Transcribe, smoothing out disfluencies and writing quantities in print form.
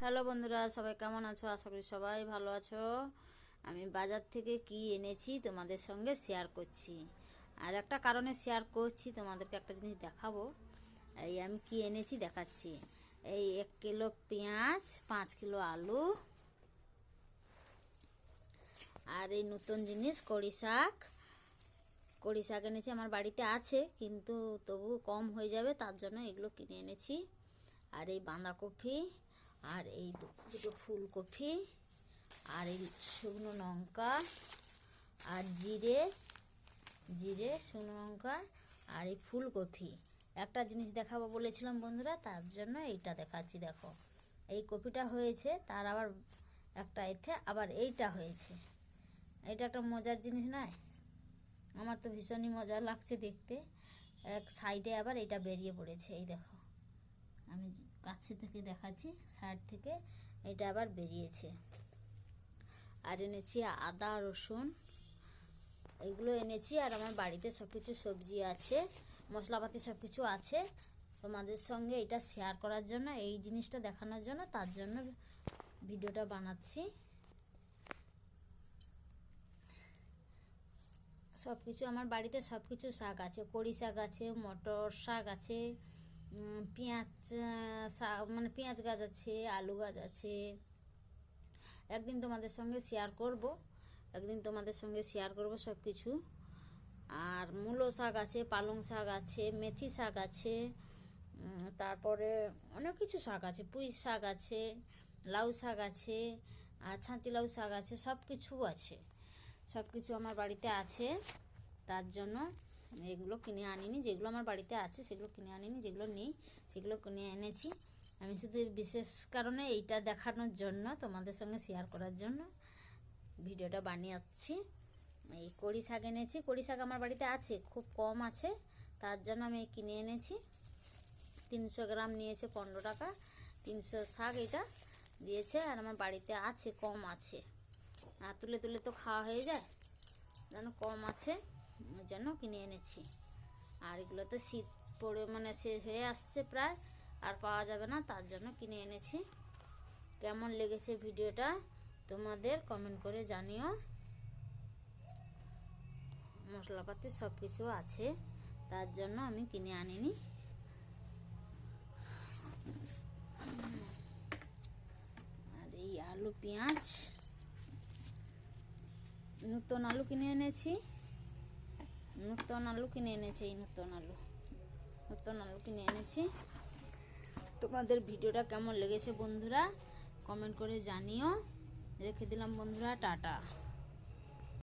Hello বন্ধুরা, সবাই কেমন আছো? আশা করি সবাই ভালো আছো। আমি বাজার থেকে কি এনেছি তোমাদের সঙ্গে শেয়ার করছি। আর একটা কারণে শেয়ার করছি, তোমাদেরকে একটা জিনিস দেখাবো। এই আমি কি এনেছি দেখাচ্ছি। এই 1 কিলো পেঁয়াজ, 5 কিলো আলু, আর এই নতুন জিনিস কড়ি শাক। কড়ি শাক এনেছি, আমার বাড়িতে আছে কিন্তু তবু কম হয়ে যাবে, তার জন্য এগুলো কিনে এনেছি। আর এই বাঁধাকপি, আর এই দুটো ফুলকপি, আর এই শুকনো লঙ্কা, আর জিরে শুকনো লঙ্কা, আর এই ফুলকপি। একটা জিনিস দেখাবো বলেছিলাম বন্ধুরা, তার জন্য এইটা দেখাচ্ছি। দেখো, এই কপিটা হয়েছে, তার আবার একটা এতে আবার এইটা হয়েছে। এটা একটা মজার জিনিস নয়? আমার তো ভীষণই মজা লাগছে দেখতে। এক সাইডে আবার এটা বেরিয়ে পড়েছে, এই দেখো, আমি কাছে থেকে দেখাচ্ছি, সাইড থেকে এটা আবার বেরিয়েছে। আর এনেছি আদা রসুন, এগুলো এনেছি। আর আমার বাড়িতে সব কিছু সবজি আছে, মশলাপাতি সব কিছু আছে। তোমাদের সঙ্গে এটা শেয়ার করার জন্য, এই জিনিসটা দেখানোর জন্য, তার জন্য ভিডিওটা বানাচ্ছি। সব কিছু আমার বাড়িতে সব কিছু শাক আছে, কড়ি শাক আছে, মটর শাক আছে, পেঁয়াজ শাক মানে পেঁয়াজ গাছ আছে, আলু গাছ আছে। একদিন তোমাদের সঙ্গে শেয়ার করব সব কিছু। আর মূলো শাক আছে, পালং শাক আছে, মেথি শাক আছে, তারপরে অনেক কিছু শাক আছে, পুঁই শাক আছে, লাউ শাক আছে, আর ছাঁচি লাউ শাক আছে, সব কিছু আছে। সব কিছু আমার বাড়িতে আছে, তার জন্য এগুলো কিনে আনিনি। যেগুলো আমার বাড়িতে আছে সেগুলো কিনে আনিনি, যেগুলো নেই সেগুলো কিনে এনেছি। আমি শুধু বিশেষ কারণে এইটা দেখানোর জন্য, তোমাদের সঙ্গে শেয়ার করার জন্য ভিডিওটা বানিয়েছি। এই কড়ি শাক এনেছি। কড়ি শাক আমার বাড়িতে আছে, খুব কম আছে, তার জন্য আমি কিনে এনেছি। 300 গ্রাম নিয়েছে 15 টাকা। 300 শাক এটা দিয়েছে, আর আমার বাড়িতে আছে, কম আছে। আর তুলে তুলে তো খাওয়া হয়ে যায়, যেন কম আছে, ওই জন্য কিনে এনেছি। আর এগুলো তো শীত পড়ে মানে শেষ হয়ে আসছে প্রায়, আর পাওয়া যাবে না, তার জন্য কিনে এনেছি। কেমন লেগেছে ভিডিওটা তোমাদের কমেন্ট করে জানিও। মশলাপাতি সব কিছু আছে, তার জন্য আমি কিনে আনিনি। আর এই আলু পেঁয়াজ, নতুন আলু কিনে এনেছি। এই নতুন আলু কিনে এনেছি। তোমাদের ভিডিওটা কেমন লেগেছে বন্ধুরা কমেন্ট করে জানিও। রেখে দিলাম বন্ধুরা, টাটা।